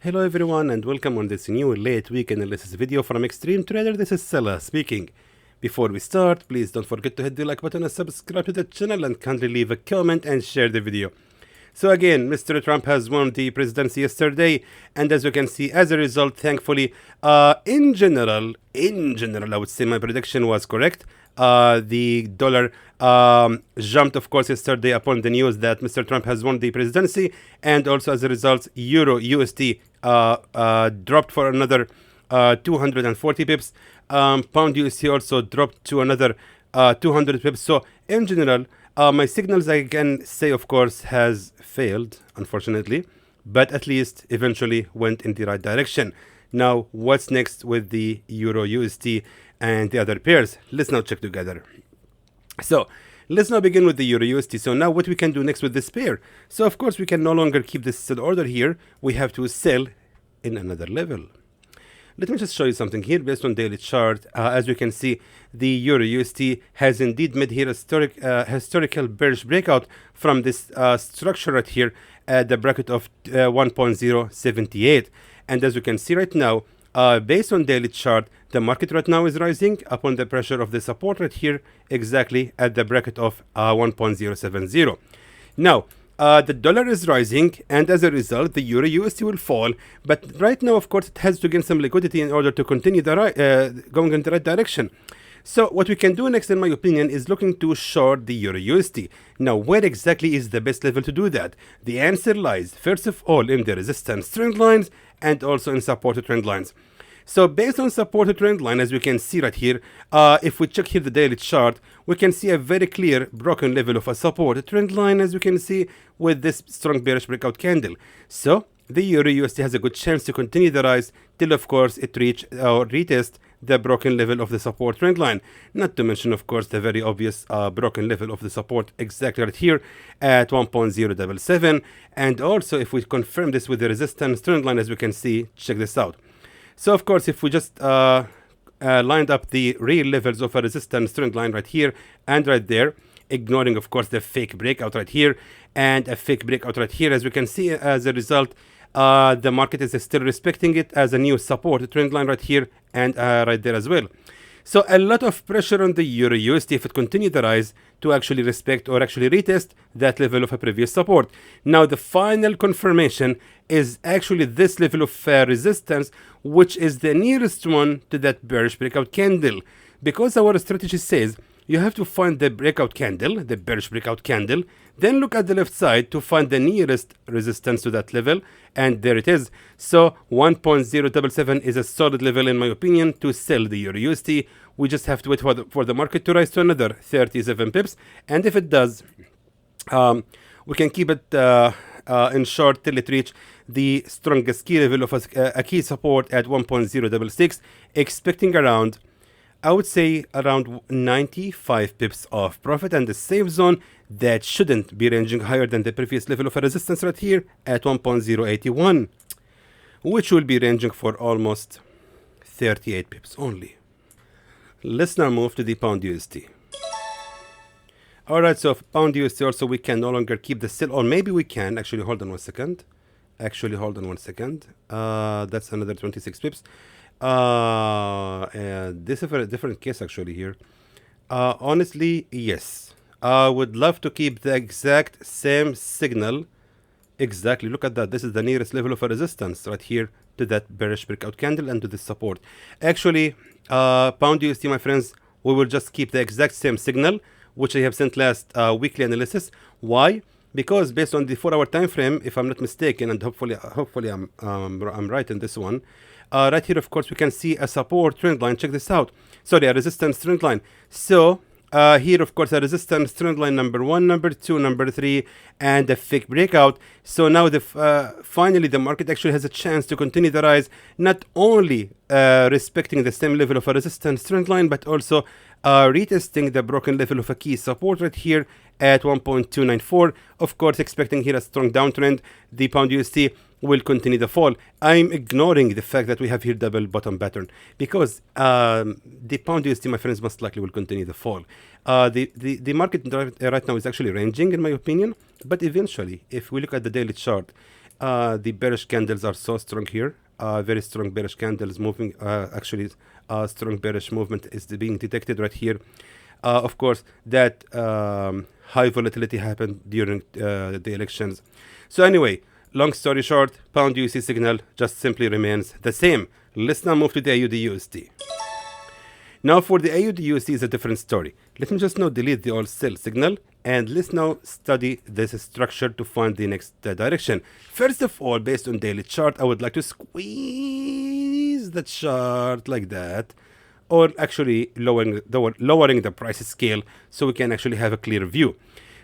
Hello everyone and welcome on this new late weekend analysis video from Xtreme Trader. This is Salah speaking. Before we start, please don't forget to hit the like button and subscribe to the channel and kindly leave a comment and share the video. So again, Mr. Trump has won the presidency yesterday, and as you can see, as a result, thankfully, in general, I would say my prediction was correct. The dollar jumped, of course, yesterday upon the news that Mr. Trump has won the presidency, and also as a result, Euro USD dropped for another 240 pips. Pound USD also dropped to another 200 pips. So in general, my signals, I can say, of course, has failed, unfortunately, but at least eventually went in the right direction. Now, what's next with the Euro USD and the other pairs? Let's now check together. So let's now begin with the Euro USD. So now what we can do next with this pair? So of course we can no longer keep this sell order here. We have to sell in another level. Let me just show you something here based on daily chart. As you can see, the Euro USD has indeed made here a historical bearish breakout from this structure right here at the bracket of 1.078. And as you can see right now, based on daily chart, the market right now is rising upon the pressure of the support right here, exactly at the bracket of 1.070. Now, the dollar is rising, and as a result, the Euro USD will fall. But right now, of course, it has to gain some liquidity in order to continue the going in the right direction. So what we can do next, in my opinion, is looking to short the Euro USD. Now, where exactly is the best level to do that? The answer lies, first of all, in the resistance trend lines and also in supported trend lines. So based on supported trend line, as we can see right here, if we check here the daily chart, we can see a very clear broken level of a supported trend line, as you can see with this strong bearish breakout candle. So the Euro USD has a good chance to continue the rise till, of course, it reach or retest the broken level of the support trend line. Not to mention, of course, the very obvious broken level of the support exactly right here at 1.077. And also, if we confirm this with the resistance trend line, as we can see, check this out. So, of course, if we just lined up the real levels of a resistance trend line right here and right there, ignoring, of course, the fake breakout right here and a fake breakout right here, as we can see, as a result, the market is still respecting it as a new support trend line right here and right there as well. So a lot of pressure on the Euro USD if it continues the rise to actually respect or actually retest that level of a previous support. Now the final confirmation is actually this level of resistance, which is the nearest one to that bearish breakout candle. Because our strategy says you have to find the breakout candle, the bearish breakout candle, then look at the left side to find the nearest resistance to that level, and there it is. So 1.077 is a solid level, in my opinion, to sell the Euro USD. We just have to wait for the market to rise to another 37 pips, and if it does, we can keep it in short till it reach the strongest key level of a key support at 1.066, expecting around, I would say, around 95 pips of profit, and the safe zone that shouldn't be ranging higher than the previous level of a resistance right here at 1.081, which will be ranging for almost 38 pips only. Let's now move to the Pound USD. Alright, so Pound USD also, we can no longer keep the sell, or maybe we can. Actually, hold on 1 second. That's another 26 pips. This is a different case actually here. Honestly, yes. I would love to keep the exact same signal. Exactly, look at that. This is the nearest level of a resistance right here to that bearish breakout candle and to this support. Actually, Pound USD, my friends, we will just keep the exact same signal, which I have sent last weekly analysis. Why? Because based on the 4-hour time frame, if I'm not mistaken, and hopefully I'm right in this one, right here, of course, we can see a support trend line. Check this out. Sorry, a resistance trend line. So here, of course, a resistance trend line number 1, number 2, number 3, and a fake breakout. So now finally the market actually has a chance to continue the rise, not only respecting the same level of a resistance trend line, but also retesting the broken level of a key support right here at 1.294. Of course, expecting here a strong downtrend. The Pound USD will continue the fall. I'm ignoring the fact that we have here double bottom pattern, because the Pound USD, my friends, most likely will continue the fall. The market right now is actually ranging, in my opinion, but eventually, if we look at the daily chart, the bearish candles are so strong here. Very strong bearish candles moving. Actually, strong bearish movement is being detected right here. Of course, that high volatility happened during the elections. So anyway, long story short, pound USD signal just simply remains the same. Let's now move to the AUDUSD. Now for the AUDUSD is a different story. Let me just now delete the old sell signal, and let's now study this structure to find the next direction. First of all, based on daily chart, I would like to squeeze the chart like that, or actually lowering the price scale so we can actually have a clear view.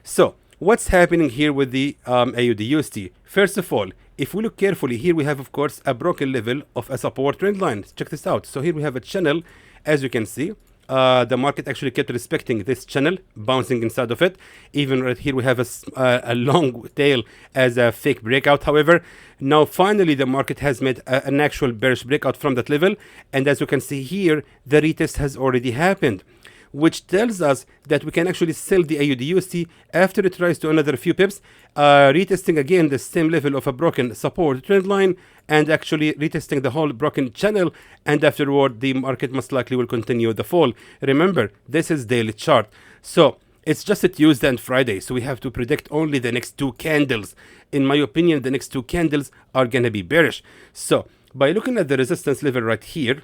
So what's happening here with the AUDUSD? First of all, if we look carefully here, we have of course a broken level of a support trend line. Check this out. So here we have a channel. As you can see, the market actually kept respecting this channel, bouncing inside of it. Even right here we have a long tail as a fake breakout. However, now finally the market has made an actual bearish breakout from that level, and as you can see here, the retest has already happened, which tells us that we can actually sell the AUDUSD after it rises to another few pips, retesting again the same level of a broken support trend line, and actually retesting the whole broken channel, and afterward the market most likely will continue the fall. Remember, this is daily chart, so it's just a Tuesday and Friday, so we have to predict only the next two candles. In my opinion, the next two candles are gonna be bearish. So by looking at the resistance level right here,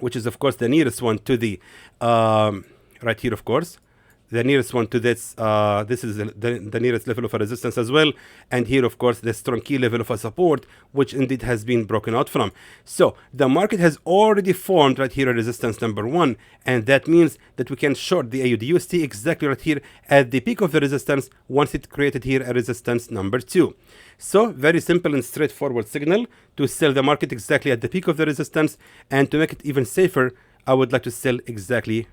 which is of course the nearest one to the right here, of course the nearest one to this is the nearest level of a resistance as well, and here of course the strong key level of a support, which indeed has been broken out from. So the market has already formed right here a resistance number one, and that means that we can short the AUDUSD exactly right here at the peak of the resistance once it created here a resistance number two. So very simple and straightforward signal to sell the market exactly at the peak of the resistance, and to make it even safer, I would like to sell exactly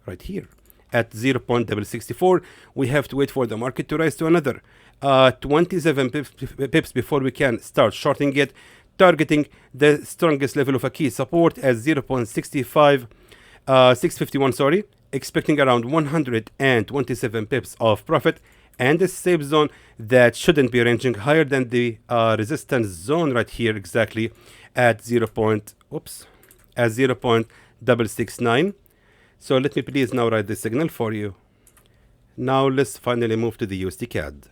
right here at 0.664. We have to wait for the market to rise to another 27 pips before we can start shorting it, targeting the strongest level of a key support as 651, sorry, expecting around 127 pips of profit, and a safe zone that shouldn't be ranging higher than the resistance zone right here exactly at 0.669. So let me please now write this signal for you. Now let's finally move to the USDCAD.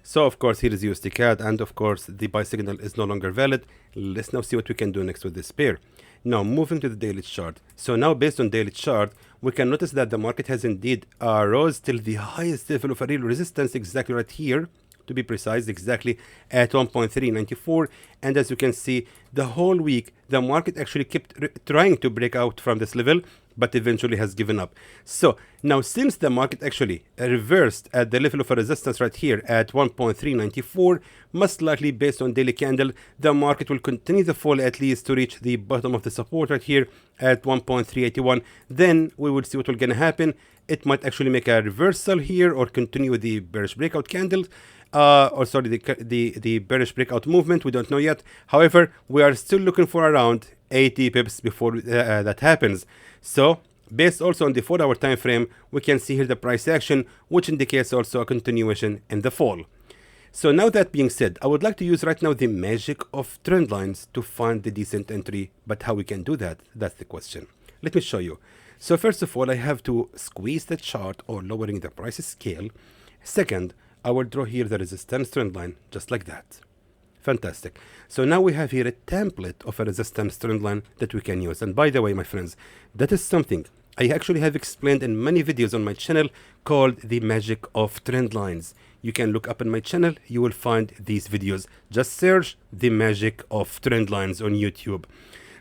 So of course here is USDCAD, and of course the buy signal is no longer valid. Let's now see what we can do next with this pair. Now moving to the daily chart. So now based on daily chart, we can notice that the market has indeed rose till the highest level of a real resistance exactly right here, to be precise, exactly at 1.394. And as you can see, the whole week the market actually kept trying to break out from this level, but eventually has given up. So now since the market actually reversed at the level of a resistance right here at 1.394, most likely based on daily candle, the market will continue the fall at least to reach the bottom of the support right here at 1.381. Then we will see what will gonna happen. It might actually make a reversal here or continue with the bearish breakout candle, or sorry, the bearish breakout movement. We don't know yet. However, we are still looking for around 80 pips before that happens. So based also on the 4-hour time frame, we can see here the price action, which indicates also a continuation in the fall. So now that being said, I would like to use right now the magic of trend lines to find the decent entry. But how we can do that, that's the question. Let me show you. So first of all, I have to squeeze the chart or lowering the price scale. Second, I will draw here the resistance trend line just like that. Fantastic. So now we have here a template of a resistance trend line that we can use. And by the way, my friends, that is something I actually have explained in many videos on my channel called the magic of trend lines. You can look up in my channel, you will find these videos. Just search the magic of trend lines on YouTube.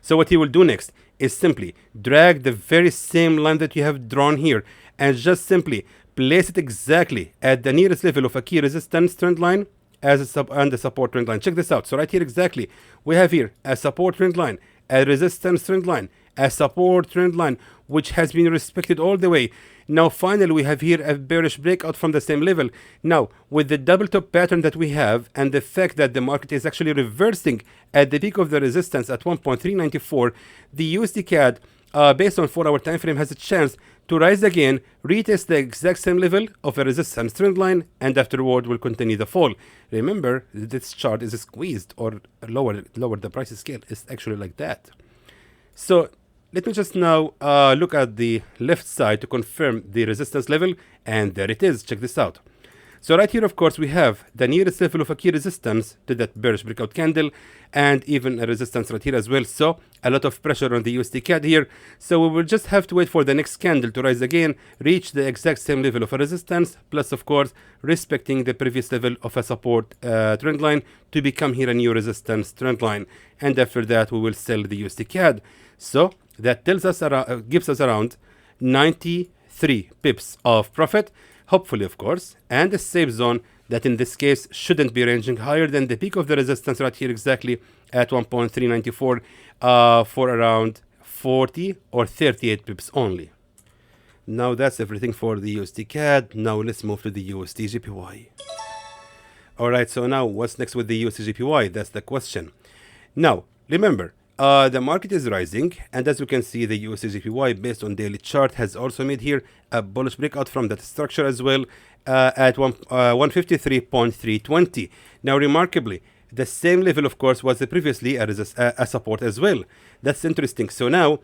So what you will do next is simply drag the very same line that you have drawn here and just simply place it exactly at the nearest level of a key resistance trend line as a support trend line. Check this out. So right here exactly, we have here a support trend line, a resistance trend line, a support trend line, which has been respected all the way. Now finally we have here a bearish breakout from the same level. Now with the double top pattern that we have and the fact that the market is actually reversing at the peak of the resistance at 1.394, the USDCAD based on 4-hour time frame, has a chance to rise again, retest the exact same level of a resistance trend line, and afterward will continue the fall. Remember, this chart is squeezed or lower the price scale. It's actually like that. So let me just now look at the left side to confirm the resistance level, and there it is. Check this out. So right here, of course, we have the nearest level of a key resistance to that bearish breakout candle, and even a resistance right here as well. So a lot of pressure on the USDCAD here. So we will just have to wait for the next candle to rise again, reach the exact same level of a resistance, plus of course respecting the previous level of a support trend line to become here a new resistance trend line. And after that, we will sell the USDCAD. So that tells us gives us around 93 pips of profit. Hopefully, of course, and a safe zone that in this case shouldn't be ranging higher than the peak of the resistance right here exactly at 1.394 for around 40 or 38 pips only. Now that's everything for the USDCAD. Now let's move to the USDJPY. Alright, so now what's next with the USDJPY? That's the question. Now, remember, the market is rising, and as you can see, the USDJPY based on daily chart has also made here a bullish breakout from that structure as well at 153.320. Now, remarkably, the same level, of course, was previously a support as well. That's interesting. So now,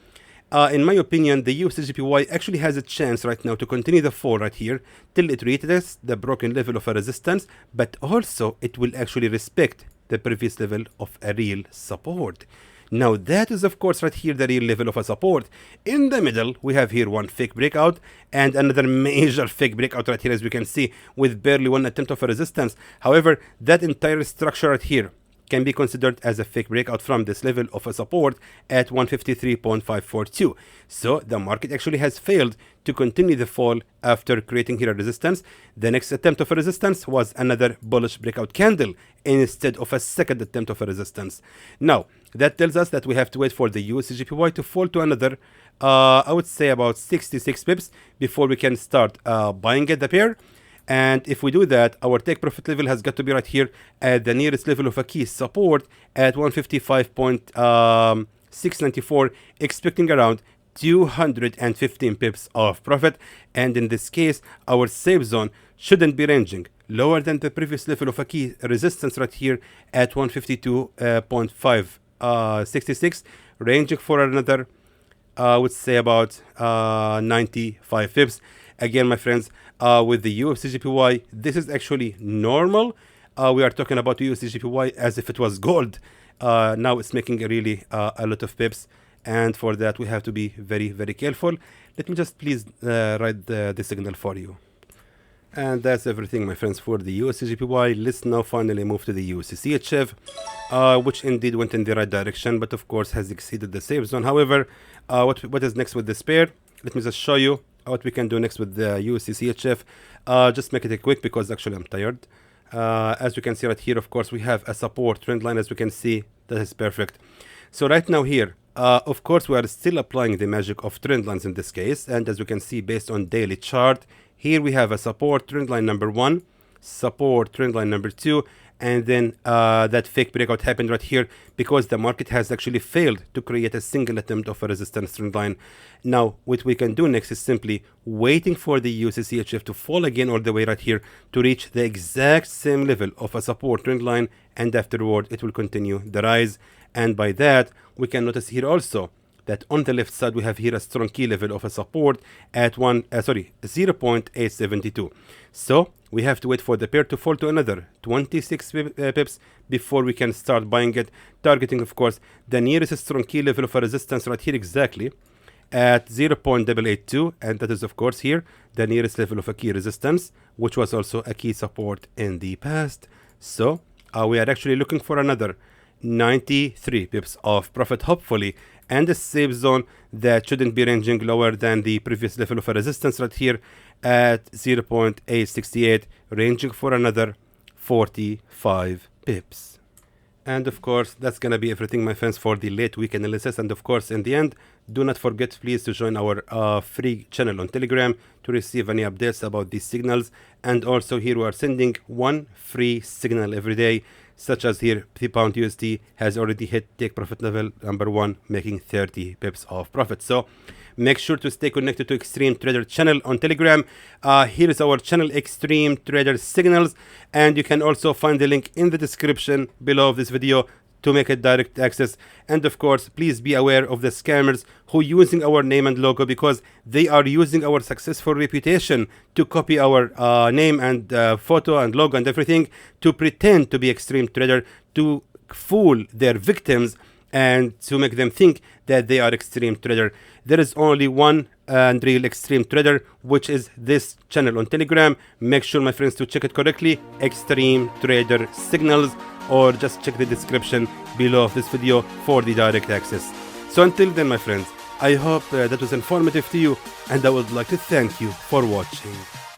in my opinion, the USDJPY actually has a chance right now to continue the fall right here till it reaches the broken level of a resistance, but also it will actually respect the previous level of a real support. Now that is of course right here the real level of a support. In the middle we have here one fake breakout and another major fake breakout right here, as we can see, with barely one attempt of a resistance. However, that entire structure right here can be considered as a fake breakout from this level of a support at 153.542. So the market actually has failed to continue the fall after creating here a resistance. The next attempt of a resistance was another bullish breakout candle instead of a second attempt of a resistance. Now, that tells us that we have to wait for the USDJPY to fall to another, I would say about 66 pips before we can start buying at the pair. And if we do that, our take profit level has got to be right here at the nearest level of a key support at 155.694, expecting around 215 pips of profit. And in this case, our safe zone shouldn't be ranging lower than the previous level of a key resistance right here at 152.566, ranging for another, I would say about 95 pips. Again, my friends, with the USDJPY, this is actually normal. We are talking about USDJPY as if it was gold. Now it's making really a lot of pips, and for that we have to be very, very careful. Let me just please write the signal for you. And that's everything, my friends, for the USDJPY. Let's now finally move to the USDCHF, which indeed went in the right direction, but of course has exceeded the safe zone. However, what is next with this pair? Let me just show you what we can do next with the USDCHF. Just make it quick because actually I'm tired. As you can see right here, of course, we have a support trend line. As we can see, that is perfect. So right now here, of course, we are still applying the magic of trend lines in this case. And as you can see, based on daily chart, here we have a support trend line number 1, support trend line number 2, and then that fake breakout happened right here because the market has actually failed to create a single attempt of a resistance trend line. Now, what we can do next is simply waiting for the USDCHF to fall again all the way right here to reach the exact same level of a support trend line, and afterward it will continue the rise. And by that, we can notice here also that on the left side we have here a strong key level of a support at 0.872. So we have to wait for the pair to fall to another 26 pips before we can start buying it, targeting of course the nearest strong key level of a resistance right here exactly at 0.882, and that is of course here the nearest level of a key resistance, which was also a key support in the past. So we are actually looking for another 93 pips of profit, hopefully, and a safe zone that shouldn't be ranging lower than the previous level of a resistance right here at 0.868, ranging for another 45 pips. And of course, that's gonna be everything, my friends, for the late week analysis. And of course, in the end, do not forget please to join our free channel on Telegram to receive any updates about these signals. And also here we are sending one free signal every day. such as here the pound USD has already hit take profit level number 1, making 30 pips of profit. So make sure to stay connected to Xtreme Trader channel on Telegram. Here is our channel, Xtreme Trader Signals, and you can also find the link in the description below of this video to make it direct access. And of course, please be aware of the scammers who using our name and logo, because they are using our successful reputation to copy our name and photo and logo and everything to pretend to be Xtreme Trader, to fool their victims and to make them think that they are Xtreme Trader. There is only one and real Xtreme Trader, which is this channel on Telegram. Make sure, my friends, to check it correctly, Xtreme Trader Signals, or just check the description below of this video for the direct access. So until then, my friends, I hope that was informative to you, and I would like to thank you for watching.